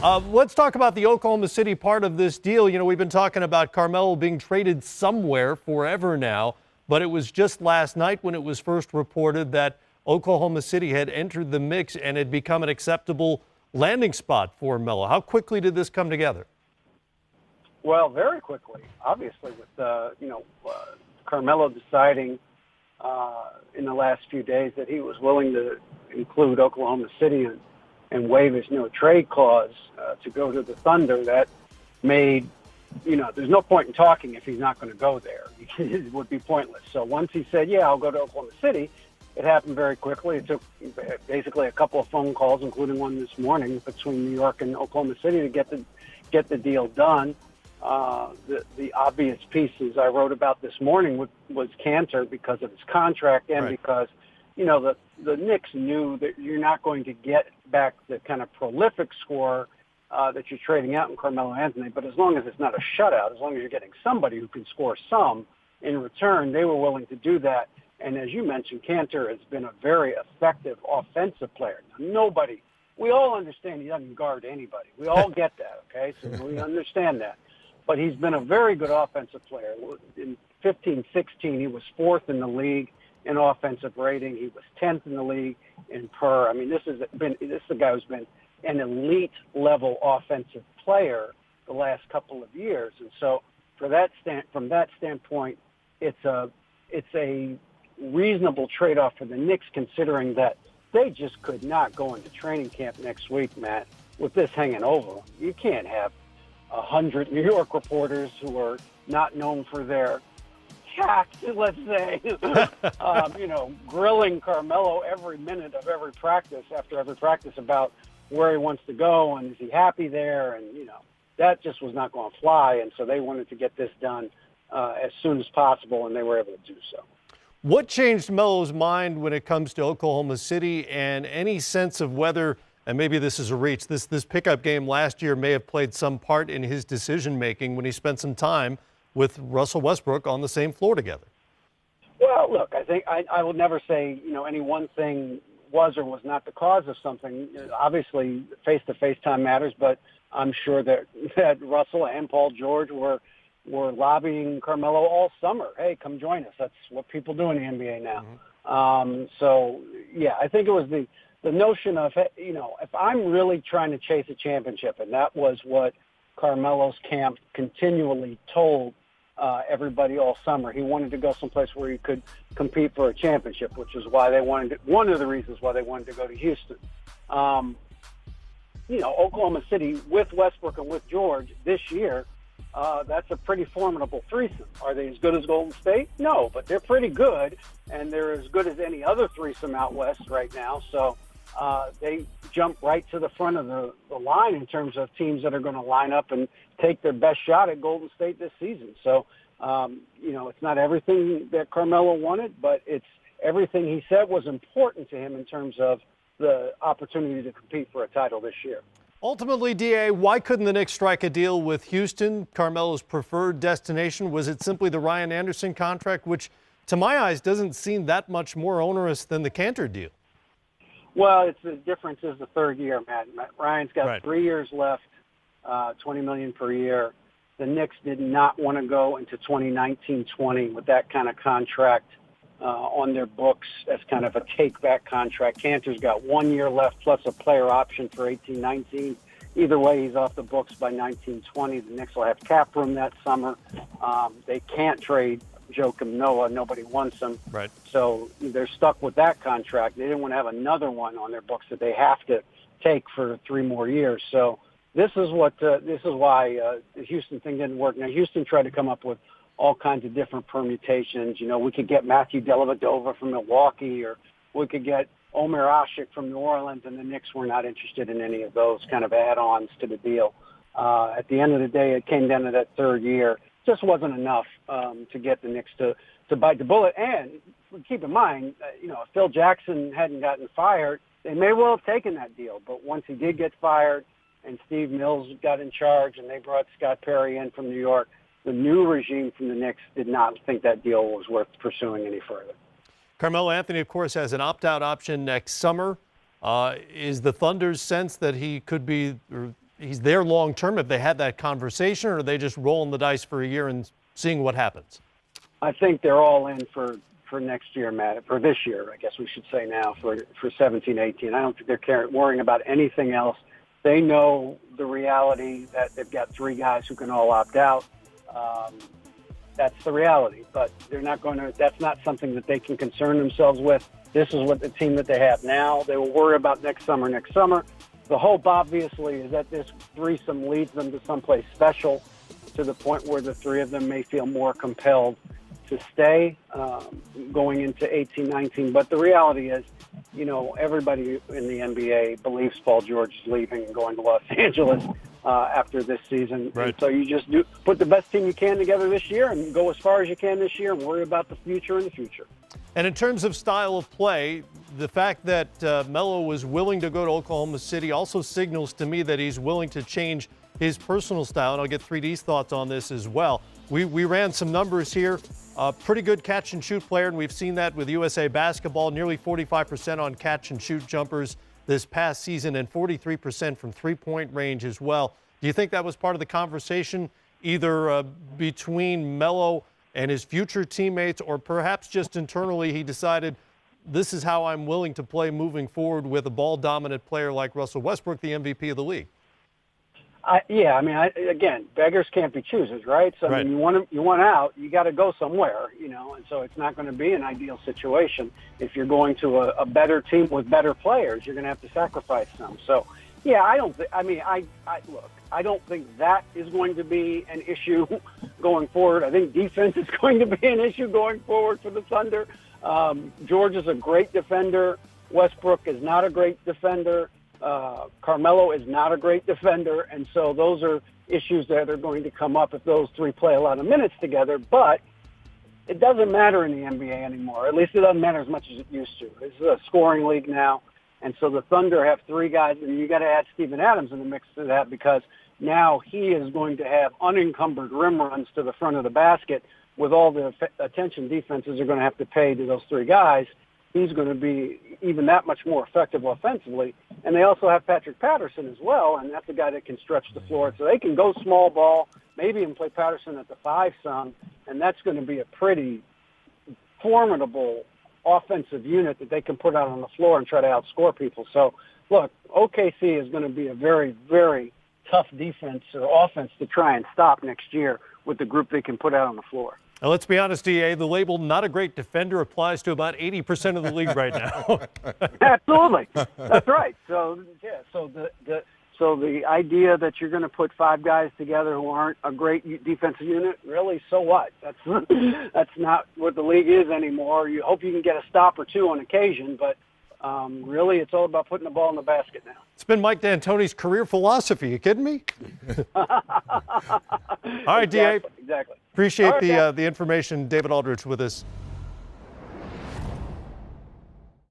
Let's talk about the Oklahoma City part of this deal. You know, we've been talking about Carmelo being traded somewhere forever now, but it was just last night when it was first reported that Oklahoma City had entered the mix and had become an acceptable landing spot for Melo. How quickly did this come together? Well, very quickly, obviously, with Carmelo deciding in the last few days that he was willing to include Oklahoma City and waive his no trade clause to go to the Thunder. That made, there's no point in talking if he's not going to go there. It would be pointless. So once he said, yeah, I'll go to Oklahoma City, it happened very quickly. It took basically a couple of phone calls, including one this morning, between New York and Oklahoma City to get the deal done. The obvious pieces I wrote about this morning was Cantor because of his contract and because, the Knicks knew that you're not going to get back the kind of prolific scorer that you're trading out in Carmelo Anthony. But as long as it's not a shutout, as long as you're getting somebody who can score some in return, they were willing to do that. And as you mentioned, Cantor has been a very effective offensive player. We all understand he doesn't guard anybody. We all get that, okay? So we understand that. But he's been a very good offensive player. In 15-16, he was fourth in the league in offensive rating. He was 10th in the league in per. I mean, this is the guy who's been an elite-level offensive player the last couple of years. And so from that standpoint, it's a reasonable trade-off for the Knicks, considering that they just could not go into training camp next week, Matt, with this hanging over them. You can't have 100 New York reporters who are not known for their tact, let's say, grilling Carmelo every minute of every practice after every practice about where he wants to go and is he happy there, and that just was not going to fly. And so they wanted to get this done as soon as possible, and they were able to do so. What changed Melo's mind when it comes to Oklahoma City, and any sense of whether, and maybe this is a reach, this pickup game last year may have played some part in his decision-making when he spent some time with Russell Westbrook on the same floor together? Well, look, I think I would never say, any one thing was or was not the cause of something. Obviously, face-to-face time matters, but I'm sure that Russell and Paul George were lobbying Carmelo all summer. Hey, come join us. That's what people do in the NBA now. Mm-hmm. So, yeah, I think it was the notion of, if I'm really trying to chase a championship, and that was what Carmelo's camp continually told everybody all summer. He wanted to go someplace where he could compete for a championship, which is why one of the reasons why they wanted to go to Houston. Oklahoma City with Westbrook and with George this year, that's a pretty formidable threesome. Are they as good as Golden State? No, but they're pretty good, and they're as good as any other threesome out west right now. So they jump right to the front of the line in terms of teams that are going to line up and take their best shot at Golden State this season. So, it's not everything that Carmelo wanted, but it's everything he said was important to him in terms of the opportunity to compete for a title this year. Ultimately, D.A., why couldn't the Knicks strike a deal with Houston, Carmelo's preferred destination? Was it simply the Ryan Anderson contract, which, to my eyes, doesn't seem that much more onerous than the Cantor deal? Well, the difference is the third year, Matt. Ryan's got 3 years left, $20 million per year. The Knicks did not want to go into 2019-20 with that kind of contract on their books as kind of a take-back contract. Cantor's got 1 year left plus a player option for 18-19. Either way, he's off the books by 19-20. The Knicks will have cap room that summer. They can't trade Joakim Noah. Nobody wants him. Right. So they're stuck with that contract. They didn't want to have another one on their books that they have to take for 3 more years. So this is why the Houston thing didn't work. Now, Houston tried to come up with all kinds of different permutations. We could get Matthew Dellavedova from Milwaukee, or we could get Omer Asik from New Orleans, and the Knicks were not interested in any of those kind of add-ons to the deal. At the end of the day, it came down to that third year. Just wasn't enough to get the Knicks to bite the bullet. And keep in mind, if Phil Jackson hadn't gotten fired, they may well have taken that deal. But once he did get fired and Steve Mills got in charge and they brought Scott Perry in from New York, the new regime from the Knicks did not think that deal was worth pursuing any further. Carmelo Anthony, of course, has an opt-out option next summer. Is the Thunder's sense that he could be, or he's there long term? Have they had that conversation, or are they just rolling the dice for a year and seeing what happens? I think they're all in for next year, Matt, for this year, I guess we should say now, for 17-18. I don't think they're worrying about anything else. They know the reality that they've got 3 guys who can all opt out. That's the reality, but they're not going to. That's not something that they can concern themselves with. This is what the team that they have now. They will worry about next summer. The hope, obviously, is that this threesome leads them to someplace special, to the point where the 3 of them may feel more compelled to stay going into 18-19. But the reality is, everybody in the NBA believes Paul George is leaving and going to Los Angeles after this season. Right. And so you just put the best team you can together this year and go as far as you can this year and worry about the future in the future. And in terms of style of play, the fact that Melo was willing to go to Oklahoma City also signals to me that he's willing to change his personal style. And I'll get 3D's thoughts on this as well. We ran some numbers here. Pretty good catch and shoot player, and we've seen that with USA basketball, nearly 45% on catch and shoot jumpers this past season and 43% from three-point range as well. Do you think that was part of the conversation, either between Melo and his future teammates, or perhaps just internally he decided this is how I'm willing to play moving forward with a ball-dominant player like Russell Westbrook, the MVP of the league? Again, beggars can't be choosers, right? So right. I mean, you want out, you got to go somewhere, and so it's not going to be an ideal situation. If you're going to a better team with better players, you're going to have to sacrifice some. So, yeah, I don't think that is going to be an issue going forward. I think defense is going to be an issue going forward for the Thunder. George is a great defender. Westbrook is not a great defender. Carmelo is not a great defender, and so those are issues that are going to come up if those 3 play a lot of minutes together. But it doesn't matter in the NBA anymore. At least it doesn't matter as much as it used to. This is a scoring league now, and so the Thunder have 3 guys, and you got to add Steven Adams in the mix to that, because now he is going to have unencumbered rim runs to the front of the basket with all the attention defenses are going to have to pay to those 3 guys. He's going to be even that much more effective offensively. And they also have Patrick Patterson as well, and that's a guy that can stretch the floor. So they can go small ball, maybe even play Patterson at the 5 some, and that's going to be a pretty formidable offensive unit that they can put out on the floor and try to outscore people. So, look, OKC is going to be a very, very tough defense or offense to try and stop next year with the group they can put out on the floor. Now, let's be honest, DA, the label not a great defender applies to about 80% of the league right now. Absolutely. That's right. So, yeah, so the idea that you're going to put 5 guys together who aren't a great defensive unit, really, so what? That's not what the league is anymore. You hope you can get a stop or 2 on occasion, but really it's all about putting the ball in the basket now. It's been Mike D'Antoni's career philosophy. You kidding me? All right, exactly, DA. Exactly. Appreciate right, the information. David Aldridge with us